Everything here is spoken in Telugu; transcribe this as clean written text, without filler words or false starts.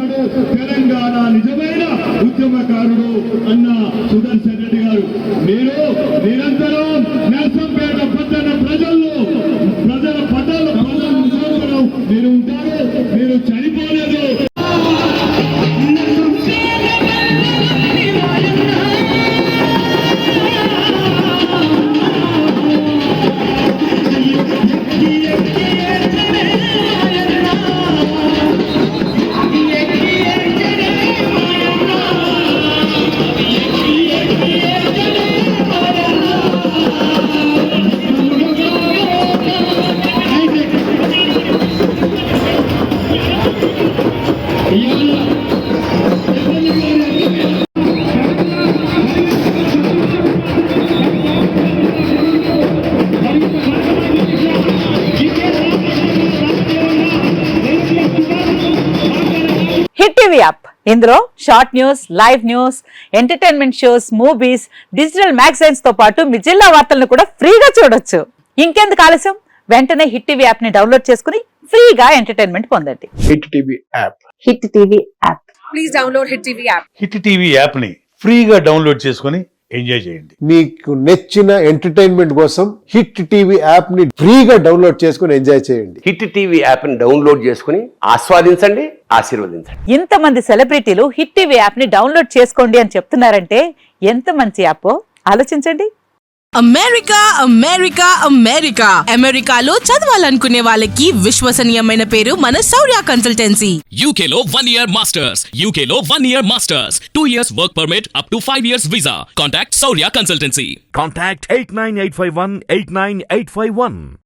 ఉన్నాడు తెలంగాణ నిజమైన ఉద్యమకారుడు అన్న సుదర్శన్ రెడ్డి గారు. మీరు నిరంతరం నర్సంపేట పట్టణ ప్రజల పట్టాలు మీరు ఉంటారు, మీరు చనిపోలేదు. యాప్ ఇందులో short news, live news, entertainment shows, movies, digital magazines తో పాటు మీ జిల్లా వార్తలను కూడా ఫ్రీగా చూడొచ్చు. ఇంకెందుకు ఆలస్యం, వెంటనే హిట్ టీవీ యాప్ ని డౌన్లోడ్ చేసుకుని ఫ్రీగా ఎంటర్టైన్మెంట్ పొందండి. Hit TV app. Hit TV app. Please download hit TV app. Hit TV app ని ఫ్రీగా డౌన్లోడ్ చేసుకుని ఎంజాయ్ చేయండి. మీకు నచ్చిన ఎంటర్టైన్మెంట్ కోసం హిట్ టీవీ యాప్ ని ఫ్రీగా డౌన్లోడ్ చేసుకుని ఎంజాయ్ చేయండి. హిట్ టీవీ యాప్ ని డౌన్లోడ్ చేసుకుని ఆస్వాదించండి, ఆశీర్వదించండి. ఇంతమంది సెలబ్రిటీలు హిట్ టీవీ యాప్ ని డౌన్లోడ్ చేసుకోండి అని చెప్తున్నారంటే ఎంత మంచి యాప్ ఆలోచించండి. అమెరికా అమెరికా అమెరికా అమెరికాలో చదవాలనుకునే వాళ్ళకి విశ్వసనీయమైన పేరు మన శౌర్య కన్సల్టెన్సీ. UK లో 1 year masters, UK లో 1 year masters, 2 years work permit up to 5 years visa. Contact Saurya Consultancy. Contact 89851 89851.